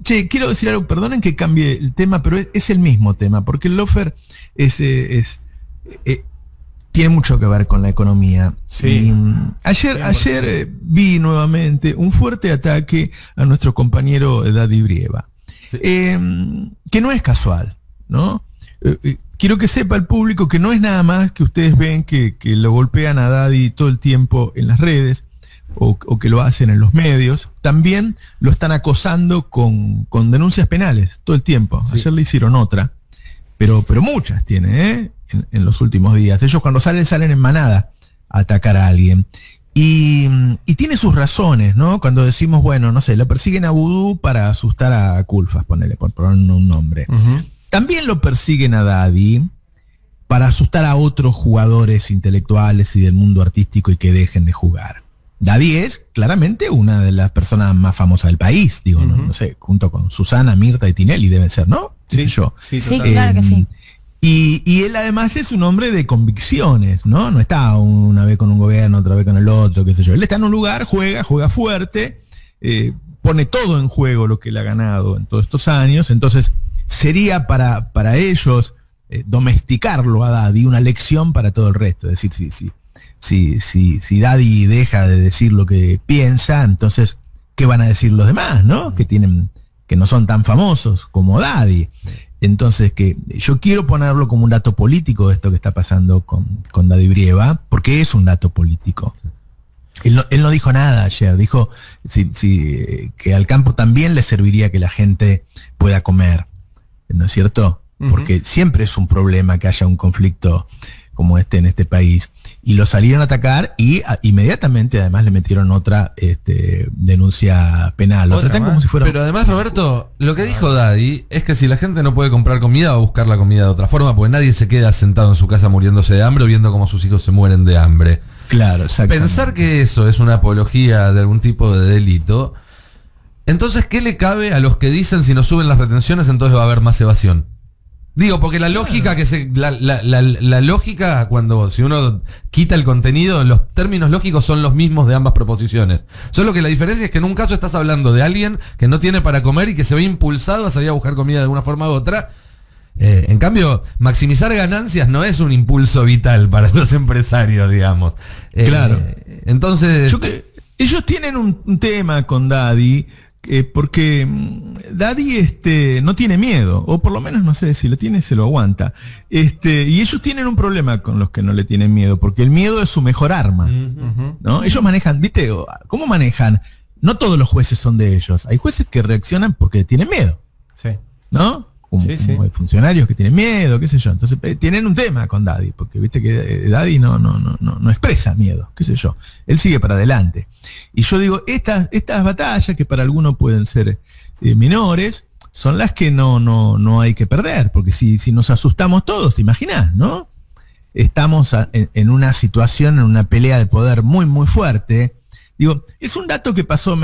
Che, quiero decir algo, perdonen que cambie el tema, pero es el mismo tema, porque el lawfare tiene mucho que ver con la economía. Sí. Y, ayer vi nuevamente un fuerte ataque a nuestro compañero Dadi Brieva, Sí. que no es casual, ¿no? Quiero que sepa el público que no es nada más que ustedes ven que lo golpean a Dadi todo el tiempo en las redes o que lo hacen en los medios. También lo están acosando con denuncias penales todo el tiempo. Sí. Ayer le hicieron otra, pero muchas tiene, en los últimos días. Ellos cuando salen en manada a atacar a alguien. Y tiene sus razones, ¿no? Cuando decimos, bueno, no sé, lo persiguen a Vudú para asustar a Culfas, ponele, por poner un nombre. Uh-huh. También lo persiguen a Dadi para asustar a otros jugadores intelectuales y del mundo artístico y que dejen de jugar. Dadi es claramente una de las personas más famosas del país, digo, no sé, junto con Susana, Mirta y Tinelli deben ser, ¿no? ¿Qué sé yo? Sí, claro que sí. Y él además es un hombre de convicciones, ¿no? No está una vez con un gobierno, otra vez con el otro, qué sé yo. Él está en un lugar, juega fuerte, pone todo en juego lo que él ha ganado en todos estos años. Entonces sería para ellos domesticarlo a Dadi una lección para todo el resto. Es decir, si Dadi deja de decir lo que piensa, entonces, ¿qué van a decir los demás, no? Que no son tan famosos como Dadi. Entonces, que yo quiero ponerlo como un dato político de esto que está pasando con Dadi Brieva, porque es un dato político. Él no dijo nada ayer, dijo que al campo también le serviría que la gente pueda comer, ¿no es cierto? Porque siempre es un problema que haya un conflicto como este en este país. Y lo salieron a atacar y inmediatamente además le metieron otra denuncia penal. Lo tratan como si fuera... Pero además, Roberto, lo que dijo Dadi es que si la gente no puede comprar comida, va a buscar la comida de otra forma, porque nadie se queda sentado en su casa muriéndose de hambre o viendo cómo sus hijos se mueren de hambre. Claro, exactamente. Pensar que eso es una apología de algún tipo de delito, entonces, ¿qué le cabe a los que dicen si nos suben las retenciones, entonces va a haber más evasión? Digo, porque la lógica la lógica, si uno quita el contenido, los términos lógicos son los mismos de ambas proposiciones. Solo que la diferencia es que en un caso estás hablando de alguien que no tiene para comer y que se ve impulsado a salir a buscar comida de una forma u otra. En cambio, maximizar ganancias no es un impulso vital para los empresarios, digamos. Claro. Entonces... ellos tienen un tema con Dadi, porque Dadi no tiene miedo, o por lo menos no sé, si lo tiene se lo aguanta. Y ellos tienen un problema con los que no le tienen miedo, porque el miedo es su mejor arma, ¿no? Ellos manejan, ¿viste? ¿Cómo manejan? No todos los jueces son de ellos. Hay jueces que reaccionan porque tienen miedo, ¿no? Como hay funcionarios que tienen miedo, qué sé yo. Entonces tienen un tema con Dadi, porque viste que Dadi no expresa miedo, qué sé yo. Él sigue para adelante. Y yo digo, estas batallas, que para algunos pueden ser menores, son las que no hay que perder, porque si nos asustamos todos, ¿te imaginas, no? Estamos en una situación, en una pelea de poder muy, muy fuerte. Digo, es un dato que pasó,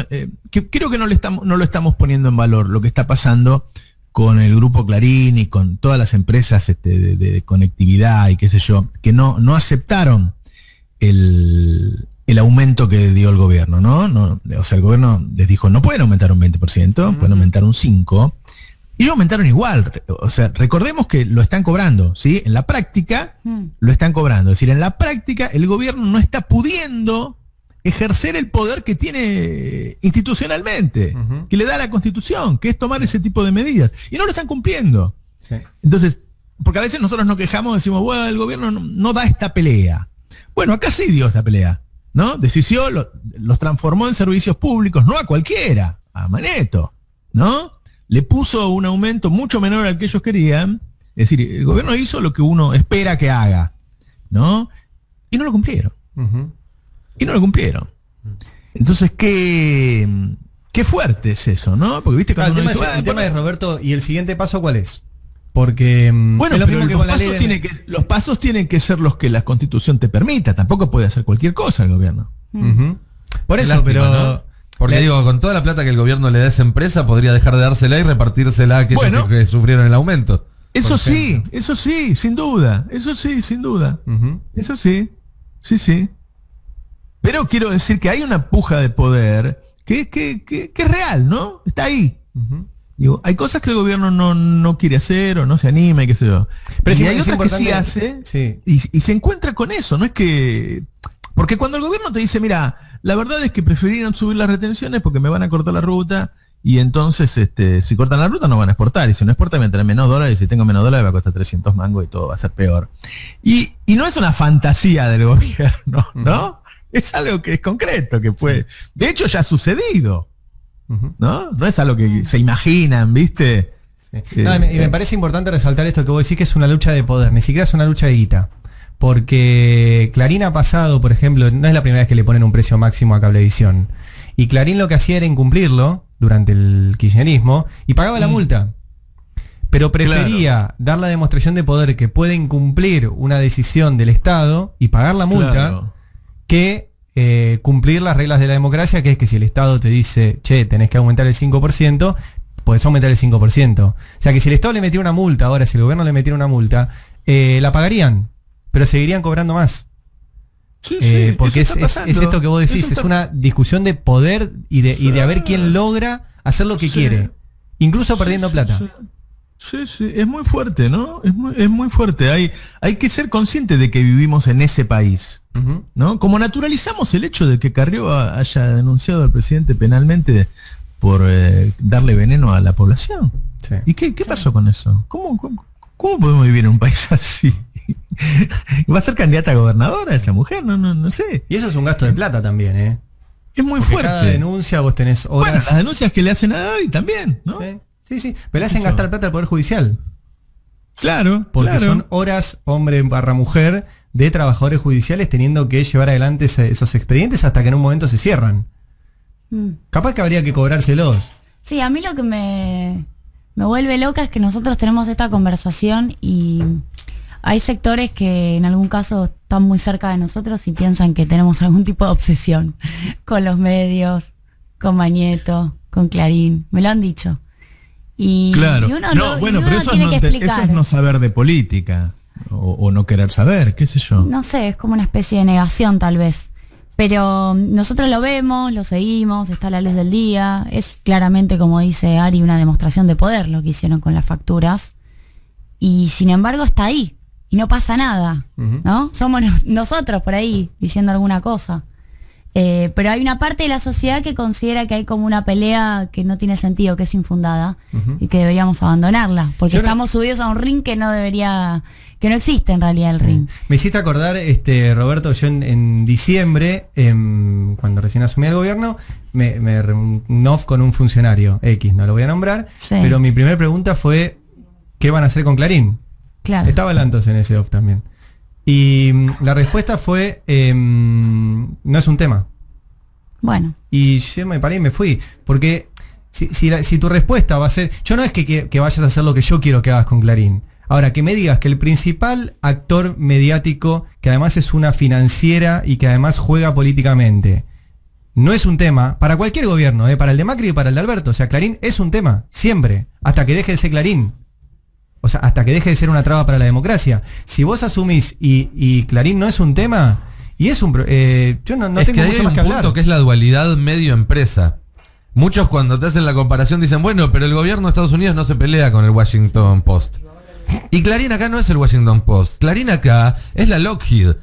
que creo que no lo estamos poniendo en valor, lo que está pasando con el grupo Clarín y con todas las empresas de conectividad y qué sé yo, que no aceptaron el aumento que dio el gobierno, ¿no? O sea, el gobierno les dijo, no pueden aumentar un 20%, pueden aumentar un 5%, y ellos aumentaron igual. O sea, recordemos que lo están cobrando, ¿sí? En la práctica lo están cobrando. Es decir, en la práctica el gobierno no está pudiendo ejercer el poder que tiene institucionalmente, que le da la Constitución, que es tomar ese tipo de medidas. Y no lo están cumpliendo. Sí. Entonces, porque a veces nosotros nos quejamos, decimos, bueno, el gobierno no da esta pelea. Bueno, acá sí dio esta pelea, ¿no? Decisió, los transformó en servicios públicos, no a cualquiera, a Maneto, ¿no? Le puso un aumento mucho menor al que ellos querían. Es decir, el gobierno hizo lo que uno espera que haga, ¿no? Y no lo cumplieron. Y no lo cumplieron. Entonces, qué fuerte es eso, ¿no? Porque viste cuando el tema es, Roberto, ¿y el siguiente paso cuál es? Porque bueno, es lo mismo que con la ley los pasos tienen que ser los que la Constitución te permita. Tampoco puede hacer cualquier cosa el gobierno. Por eso, lástima, pero... ¿no? Porque digo, con toda la plata que el gobierno le da a esa empresa, podría dejar de dársela y repartírsela a aquellos que sufrieron el aumento. Eso sí, sin duda. Eso sí. Pero quiero decir que hay una puja de poder que es real, ¿no? Está ahí. Ujú. Digo, hay cosas que el gobierno no quiere hacer o no se anima y qué sé yo. Pero y es hay otras que importante- sí hace Sí. y se encuentra con eso, no es que... Porque cuando el gobierno te dice, mira, la verdad es que preferieron subir las retenciones porque me van a cortar la ruta y entonces si cortan la ruta no van a exportar y si no exportan me traen menos dólares y si tengo menos dólares va a costar 300 mangos y todo va a ser peor. Y no es una fantasía del gobierno, ¿no? Es algo que es concreto, que puede... De hecho ya ha sucedido. Ujú. ¿No? No es algo que se imaginan, ¿viste? Sí. No, y me parece importante resaltar esto que vos decís, que es una lucha de poder, ni siquiera es una lucha de guita. Porque Clarín ha pasado, por ejemplo, no es la primera vez que le ponen un precio máximo a Cablevisión. Y Clarín lo que hacía era incumplirlo durante el kirchnerismo y pagaba la multa. Pero prefería dar la demostración de poder que puede incumplir una decisión del Estado y pagar la multa Claro. que cumplir las reglas de la democracia, que es que si el Estado te dice, che, tenés que aumentar el 5%, podés aumentar el 5%. O sea que si el Estado le metiera una multa, ahora si el gobierno le metiera una multa, la pagarían, pero seguirían cobrando más. Sí, sí, Porque eso está es pasando. esto que vos decís, Eso es está- una discusión de poder y de a ver quién logra hacer lo que Sí. quiere, incluso Sí, perdiendo sí, plata. sí. Sí, sí, es muy fuerte, ¿no? Es muy fuerte. Hay que ser consciente de que vivimos en ese país, Ujú. ¿no? Como naturalizamos el hecho de que Carrió haya denunciado al presidente penalmente por darle veneno a la población. Sí. ¿Y qué pasó con eso? ¿Cómo podemos vivir en un país así? ¿Va a ser candidata a gobernadora esa mujer? No sé. Y eso es un gasto de plata también, ¿eh? Es muy Porque fuerte. cada denuncia vos tenés Bueno, horas. las denuncias que le hacen a hoy también, ¿no? Sí, pero le hacen gastar plata al Poder Judicial. Claro, Porque claro. son horas hombre/mujer de trabajadores judiciales teniendo que llevar adelante esos expedientes hasta que en un momento se cierran. Mm. Capaz que habría que cobrárselos. Sí, a mí lo que me vuelve loca es que nosotros tenemos esta conversación y hay sectores que en algún caso están muy cerca de nosotros y piensan que tenemos algún tipo de obsesión con los medios, con Mañeto, con Clarín. Me lo han dicho. Y, Claro. y uno, No, y bueno, uno pero eso tiene que eso explicar. es no saber de política. O no querer saber, qué sé yo. No sé, es como una especie de negación tal vez. Pero nosotros lo vemos, lo seguimos, está a la luz del día. Es claramente, como dice Ari, una demostración de poder lo que hicieron con las facturas. Y sin embargo está ahí. Y no pasa nada, Ujú. ¿no? Somos nosotros por ahí diciendo alguna cosa. Pero hay una parte de la sociedad que considera que hay como una pelea que no tiene sentido, que es infundada, Ujú. y que deberíamos abandonarla. Porque Yo ahora- estamos subidos a un ring que no debería, que no existe en realidad el ring. Me hiciste acordar, Roberto, yo en diciembre, cuando recién asumí el gobierno, un off con un funcionario X, no lo voy a nombrar, Sí. pero mi primera pregunta fue, ¿qué van a hacer con Clarín? Claro. Estaba Lantos en ese off también. Y la respuesta fue, no es un tema. Bueno. Y yo me paré y me fui. Porque si tu respuesta va a ser, yo no es que vayas a hacer lo que yo quiero que hagas con Clarín. Ahora, que me digas que el principal actor mediático, que además es una financiera y que además juega políticamente, no es un tema para cualquier gobierno, para el de Macri y para el de Alberto. O sea, Clarín es un tema, siempre, hasta que deje de ser Clarín. O sea, hasta que deje de ser una traba para la democracia. Si vos asumís y Clarín no es un tema, y es un... yo no es tengo que ahí mucho hay más un que punto hablar. que es la dualidad medio-empresa. Muchos cuando te hacen la comparación dicen, bueno, pero el gobierno de Estados Unidos no se pelea con el Washington Post. Y Clarín acá no es el Washington Post. Clarín acá es la Lockheed.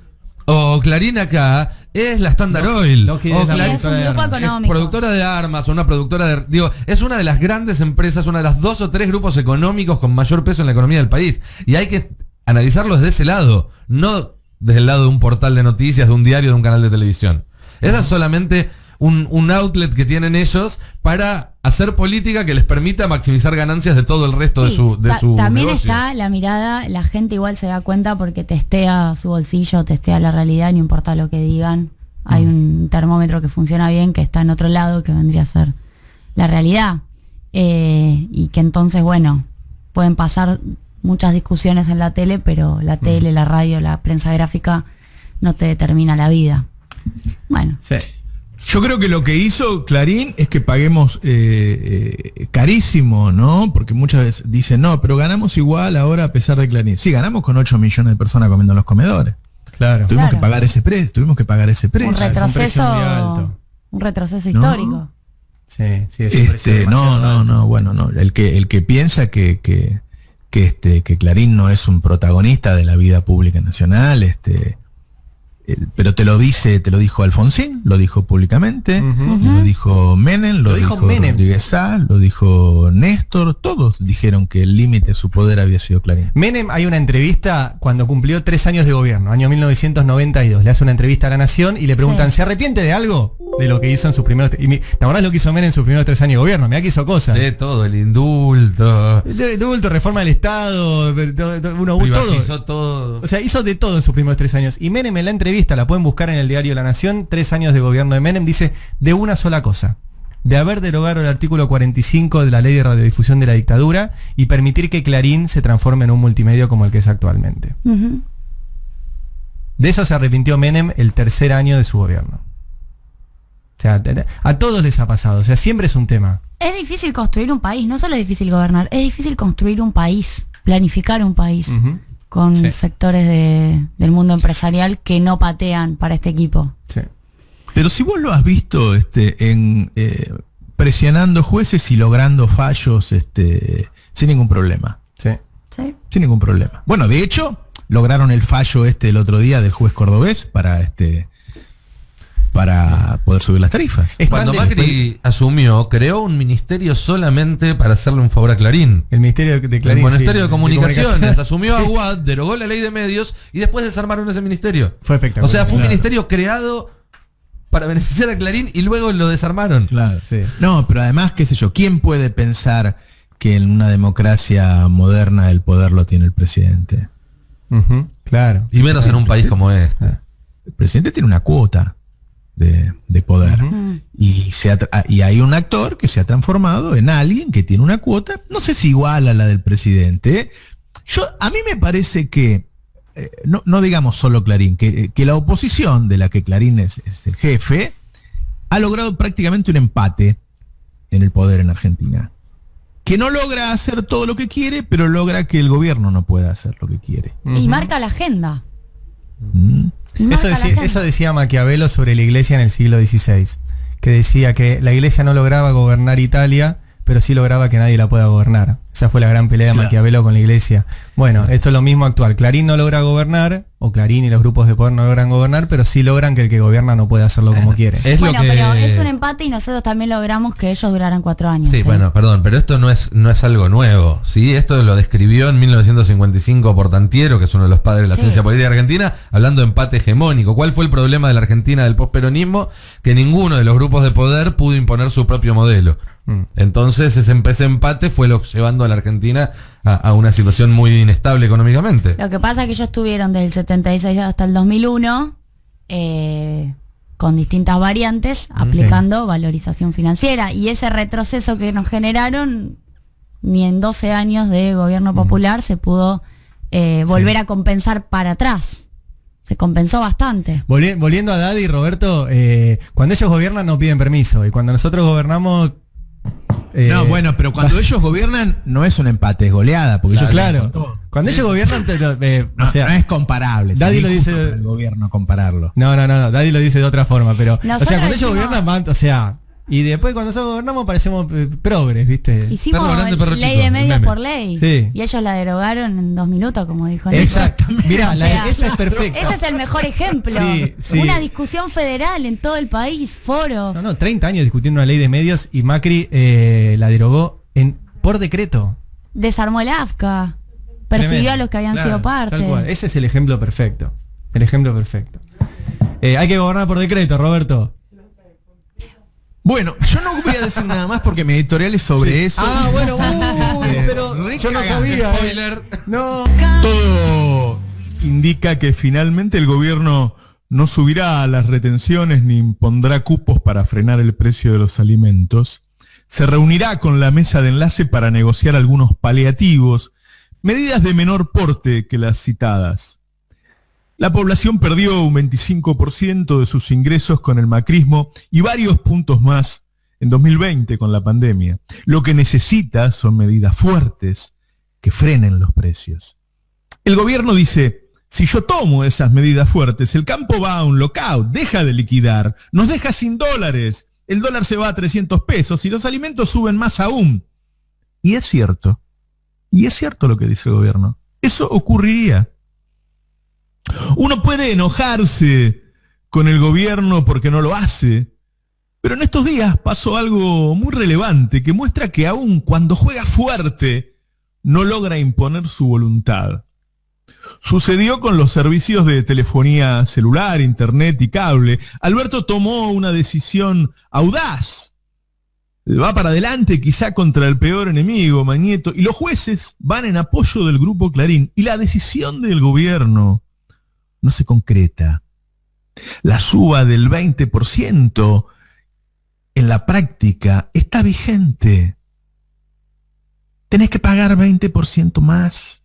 O Clarín acá es la Standard Oil. Lockheed o es la Clarín es un productora de grupo armas. económico. productora de armas, o una productora de... Digo, es una de las grandes empresas, una de las 2 o 3 grupos económicos con mayor peso en la economía del país. Y hay que analizarlo desde ese lado, no desde el lado de un portal de noticias, de un diario, de un canal de televisión. Esa es solamente un outlet que tienen ellos para hacer política que les permita maximizar ganancias de todo el resto de Sí, su también negocio. está la mirada, la gente igual se da cuenta porque testea su bolsillo, testea la realidad, no importa lo que digan. Hay un termómetro que funciona bien, que está en otro lado, que vendría a ser la realidad. Y que entonces, bueno, pueden pasar muchas discusiones en la tele, pero la tele, la radio, la prensa gráfica no te determina la vida. Bueno, Sí. Yo creo que lo que hizo Clarín es que paguemos carísimo, ¿no? Porque muchas veces dicen, no, pero ganamos igual ahora a pesar de Clarín. Sí, ganamos con 8 millones de personas comiendo en los comedores. Claro. Tuvimos Claro. que pagar ese precio, tuvimos que pagar ese precio. un es un precio muy retroceso, alto. un retroceso ¿No? histórico. Sí, es un precio demasiado alto. Bueno, no. El que piensa que Clarín no es un protagonista de la vida pública nacional, pero te lo dijo Alfonsín, lo dijo públicamente, lo dijo Menem, lo dijo Rodríguez Sá, lo dijo Néstor, todos dijeron que el límite de su poder había sido Clarín. Menem, hay una entrevista cuando cumplió 3 años de gobierno, año 1992, le hace una entrevista a La Nación y le preguntan, ¿se arrepiente de algo? De lo que hizo en sus primeros... ¿Te acordás lo que hizo Menem en sus primeros 3 años de gobierno? Mirá que hizo cosas. De todo, el indulto. Indulto, reforma del Estado, Privatizó todo. O sea, hizo de todo en sus primeros 3 años. Y Menem en la entrevista, la pueden buscar en el diario La Nación, 3 años de gobierno de Menem, dice de una sola cosa: de haber derogado el artículo 45 de la ley de radiodifusión de la dictadura y permitir que Clarín se transforme en un multimedio como el que es actualmente. De eso se arrepintió Menem el 3er año de su gobierno. O sea, a todos les ha pasado, o sea, siempre es un tema. Es difícil construir un país, no solo es difícil gobernar, es difícil construir un país, planificar un país. Con sectores del mundo empresarial que no patean para este equipo. Sí. Pero si vos lo has visto presionando jueces y logrando fallos sin ningún problema. Sí. Sin ningún problema. Bueno, de hecho, lograron el fallo el otro día del juez cordobés para poder subir las tarifas. Cuando Macri asumió, creó un ministerio solamente para hacerle un favor a Clarín. El ministerio de Clarín. El Ministerio de Comunicaciones. Asumió a Aguad, derogó la ley de medios y después desarmaron ese ministerio. Fue espectacular. O sea, fue un ministerio creado para beneficiar a Clarín y luego lo desarmaron. Claro, sí. No, pero además, qué sé yo, ¿quién puede pensar que en una democracia moderna el poder lo tiene el presidente? Claro. Y menos en un país como este. El presidente tiene una cuota de poder. Y hay un actor que se ha transformado en alguien que tiene una cuota, no sé si igual a la del presidente. A mí me parece que, no digamos solo Clarín, que la oposición, de la que Clarín es el jefe, ha logrado prácticamente un empate en el poder en Argentina. Que no logra hacer todo lo que quiere, pero logra que el gobierno no pueda hacer lo que quiere. Y marca la agenda. Eso decía Maquiavelo sobre la iglesia en el siglo XVI, que decía que la iglesia no lograba gobernar Italia, pero sí lograba que nadie la pueda gobernar. Esa fue la gran pelea de Maquiavelo con la iglesia. Bueno, esto es lo mismo actual. Clarín no logra gobernar, o Clarín y los grupos de poder no logran gobernar, pero sí logran que el que gobierna no pueda hacerlo como quiere. Pero es un empate y nosotros también logramos que ellos duraran 4 años. Sí, bueno, perdón, pero esto no es algo nuevo, ¿sí? Esto lo describió en 1955 Portantiero, que es uno de los padres de la ciencia política argentina, hablando de empate hegemónico. ¿Cuál fue el problema de la Argentina del posperonismo? Que ninguno de los grupos de poder pudo imponer su propio modelo. Entonces ese empate fue lo llevando a la Argentina a una situación muy inestable económicamente. Lo que pasa es que ellos estuvieron desde el 76 hasta el 2001 con distintas variantes aplicando valorización financiera, y ese retroceso que nos generaron, ni en 12 años de gobierno popular se pudo volver a compensar para atrás. Se compensó bastante. Volviendo a Daddy, Roberto, cuando ellos gobiernan no piden permiso, y cuando nosotros gobernamos... no, bueno, pero cuando ellos gobiernan no es un empate, es goleada, porque cuando ellos gobiernan no es comparable. Daddy lo dice, el gobierno compararlo. No, Daddy lo dice de otra forma, pero nosotros cuando ellos gobiernan van, y después cuando nosotros gobernamos parecemos progres, ¿viste? Hicimos ley de medios por ley. Sí. Y ellos la derogaron en 2 minutos, como dijo Nico. Exactamente. Mirá, esa es perfecta. Ese es el mejor ejemplo. Sí. Una discusión federal en todo el país, foros. 30 años discutiendo una ley de medios y Macri la derogó por decreto. Desarmó el AFCA. Persiguió a los que habían sido parte. Tal cual. Ese es el ejemplo perfecto. Hay que gobernar por decreto, Roberto. Bueno, yo no voy a decir nada más porque mi editorial es sobre eso. Bueno, pero yo no sabía. Spoiler. No. Todo indica que finalmente el gobierno no subirá las retenciones ni impondrá cupos para frenar el precio de los alimentos. Se reunirá con la mesa de enlace para negociar algunos paliativos, medidas de menor porte que las citadas. La población perdió un 25% de sus ingresos con el macrismo y varios puntos más en 2020 con la pandemia. Lo que necesita son medidas fuertes que frenen los precios. El gobierno dice, si yo tomo esas medidas fuertes, el campo va a un lockout, deja de liquidar, nos deja sin dólares el dólar se va a 300 pesos y los alimentos suben más aún. Y es cierto lo que dice el gobierno. Eso ocurriría. Uno puede enojarse con el gobierno porque no lo hace, pero en estos días pasó algo muy relevante que muestra que aun cuando juega fuerte, no logra imponer su voluntad. Sucedió con los servicios de telefonía celular, internet y cable. Alberto tomó una decisión audaz. Va para adelante quizá contra el peor enemigo, Magneto, y los jueces van en apoyo del Grupo Clarín. Y la decisión del gobierno no se concreta. La suba del 20% en la práctica está vigente. Tenés que pagar 20% más.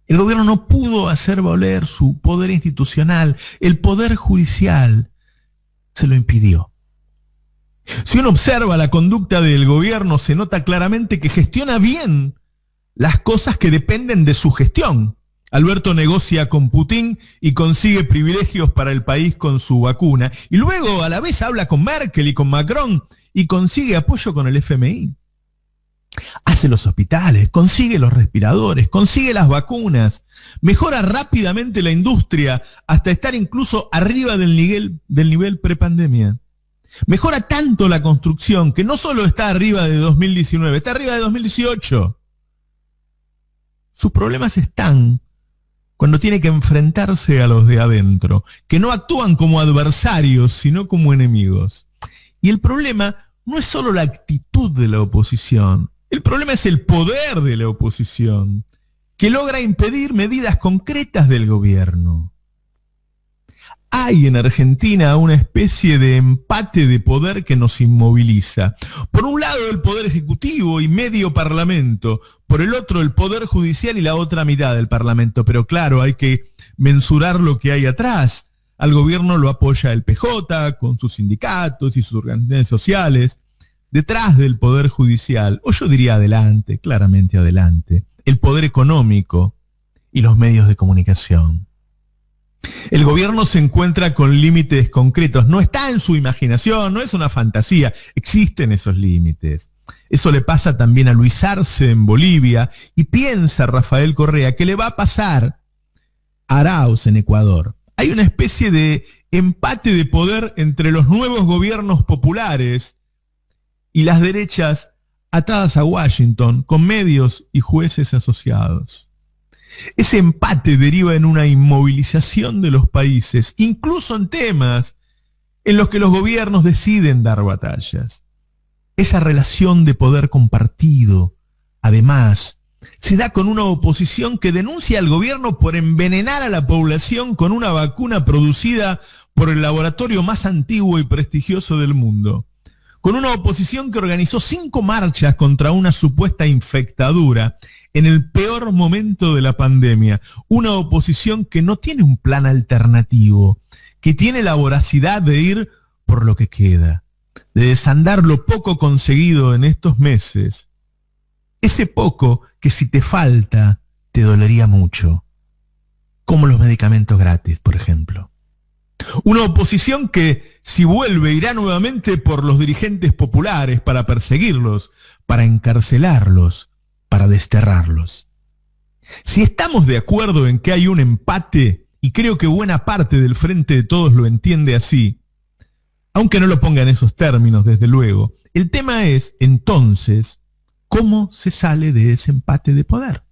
El gobierno no pudo hacer valer su poder institucional. El poder judicial se lo impidió. Si uno observa la conducta del gobierno, se nota claramente que gestiona bien las cosas que dependen de su gestión. Alberto negocia con Putin y consigue privilegios para el país con su vacuna. Y luego a la vez habla con Merkel y con Macron y consigue apoyo con el FMI. Hace los hospitales, consigue los respiradores, consigue las vacunas, mejora rápidamente la industria hasta estar incluso arriba del nivel prepandemia. Mejora tanto la construcción que no solo está arriba de 2019, está arriba de 2018. Sus problemas están cuando tiene que enfrentarse a los de adentro, que no actúan como adversarios, sino como enemigos. Y el problema no es solo la actitud de la oposición, el problema es el poder de la oposición, que logra impedir medidas concretas del gobierno. Hay en Argentina una especie de empate de poder que nos inmoviliza. Por un lado el poder ejecutivo y medio parlamento, por el otro el poder judicial y la otra mitad del parlamento. Pero claro, hay que mensurar lo que hay atrás. Al gobierno lo apoya el PJ con sus sindicatos y sus organizaciones sociales. Detrás del poder judicial, o yo diría adelante, claramente adelante, el poder económico y los medios de comunicación. El gobierno se encuentra con límites concretos, no está en su imaginación, no es una fantasía, existen esos límites. Eso le pasa también a Luis Arce en Bolivia y piensa Rafael Correa que le va a pasar a Arauz en Ecuador. Hay una especie de empate de poder entre los nuevos gobiernos populares y las derechas atadas a Washington con medios y jueces asociados. Ese empate deriva en una inmovilización de los países, incluso en temas en los que los gobiernos deciden dar batallas. Esa relación de poder compartido, además, se da con una oposición que denuncia al gobierno por envenenar a la población con una vacuna producida por el laboratorio más antiguo y prestigioso del mundo. Con una oposición que organizó 5 marchas contra una supuesta infectadura en el peor momento de la pandemia. Una oposición que no tiene un plan alternativo, que tiene la voracidad de ir por lo que queda, de desandar lo poco conseguido en estos meses. Ese poco que si te falta, te dolería mucho. Como los medicamentos gratis, por ejemplo. Una oposición que, si vuelve, irá nuevamente por los dirigentes populares para perseguirlos, para encarcelarlos, para desterrarlos. Si estamos de acuerdo en que hay un empate, y creo que buena parte del Frente de Todos lo entiende así, aunque no lo ponga en esos términos, desde luego, el tema es, entonces, ¿cómo se sale de ese empate de poder?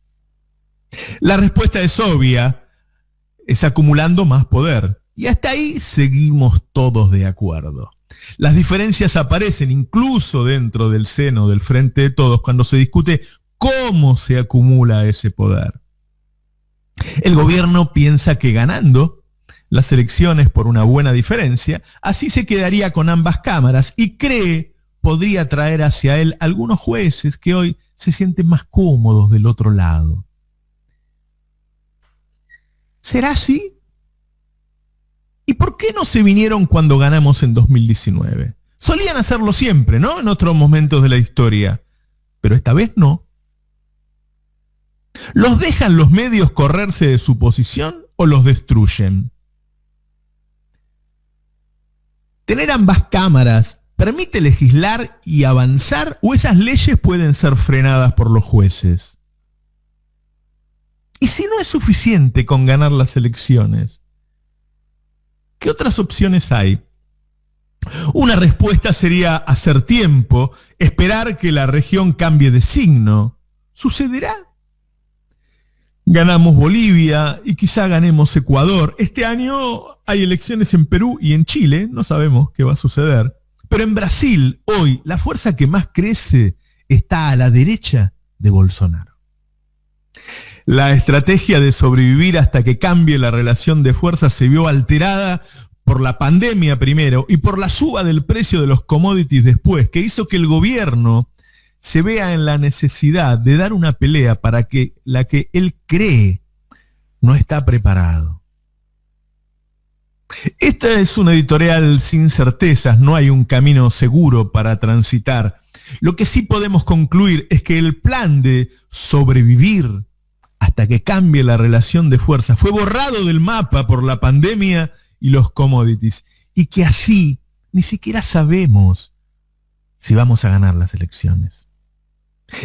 La respuesta es obvia, es acumulando más poder. Y hasta ahí seguimos todos de acuerdo. Las diferencias aparecen incluso dentro del seno del Frente de Todos cuando se discute cómo se acumula ese poder. El gobierno piensa que ganando las elecciones por una buena diferencia, así se quedaría con ambas cámaras y cree podría traer hacia él algunos jueces que hoy se sienten más cómodos del otro lado. ¿Será así? ¿Y por qué no se vinieron cuando ganamos en 2019? Solían hacerlo siempre, ¿no? En otros momentos de la historia. Pero esta vez no. ¿Los dejan los medios correrse de su posición o los destruyen? Tener ambas cámaras permite legislar y avanzar, o esas leyes pueden ser frenadas por los jueces. Y si no es suficiente con ganar las elecciones, ¿qué otras opciones hay? Una respuesta sería hacer tiempo, esperar que la región cambie de signo. ¿Sucederá? Ganamos Bolivia y quizá ganemos Ecuador. Este año hay elecciones en Perú y en Chile, no sabemos qué va a suceder. Pero en Brasil, hoy, la fuerza que más crece está a la derecha de Bolsonaro. La estrategia de sobrevivir hasta que cambie la relación de fuerzas se vio alterada por la pandemia primero y por la suba del precio de los commodities después, que hizo que el gobierno se vea en la necesidad de dar una pelea para que la que él cree no está preparado. Esta es una editorial sin certezas, no hay un camino seguro para transitar. Lo que sí podemos concluir es que el plan de sobrevivir hasta que cambie la relación de fuerza fue borrado del mapa por la pandemia y los commodities, y que así ni siquiera sabemos si vamos a ganar las elecciones.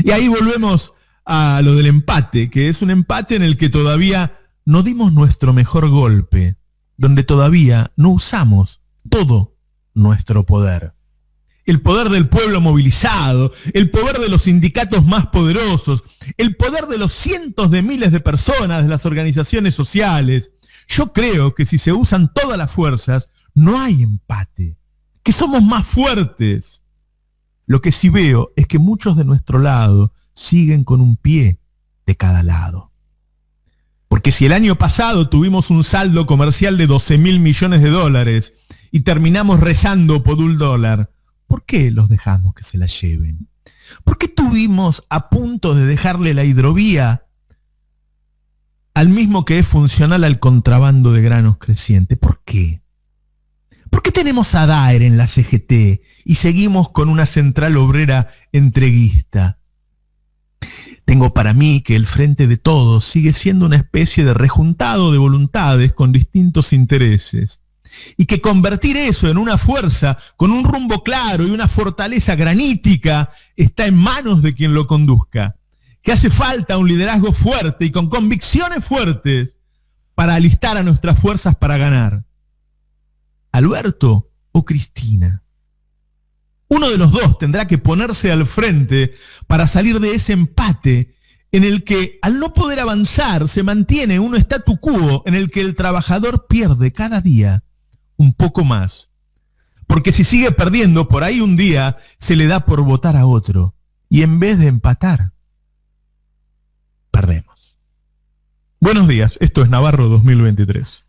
Y ahí volvemos a lo del empate, que es un empate en el que todavía no dimos nuestro mejor golpe, donde todavía no usamos todo nuestro poder. El poder del pueblo movilizado, el poder de los sindicatos más poderosos, el poder de los cientos de miles de personas, de las organizaciones sociales. Yo creo que si se usan todas las fuerzas, no hay empate, que somos más fuertes. Lo que sí veo es que muchos de nuestro lado siguen con un pie de cada lado. Porque si el año pasado tuvimos un saldo comercial de 12.000 millones de dólares y terminamos rezando por $1, ¿por qué los dejamos que se la lleven? ¿Por qué estuvimos a punto de dejarle la hidrovía al mismo que es funcional al contrabando de granos creciente? ¿Por qué? ¿Por qué tenemos a Daer en la CGT y seguimos con una central obrera entreguista? Tengo para mí que el Frente de Todos sigue siendo una especie de rejuntado de voluntades con distintos intereses, y que convertir eso en una fuerza con un rumbo claro y una fortaleza granítica está en manos de quien lo conduzca. Que hace falta un liderazgo fuerte y con convicciones fuertes para alistar a nuestras fuerzas para ganar. ¿Alberto o Cristina? Uno de los dos tendrá que ponerse al frente para salir de ese empate en el que, al no poder avanzar, se mantiene un statu quo en el que el trabajador pierde cada día un poco más. Porque si sigue perdiendo, por ahí un día se le da por votar a otro. Y en vez de empatar, perdemos. Buenos días, esto es Navarro 2023.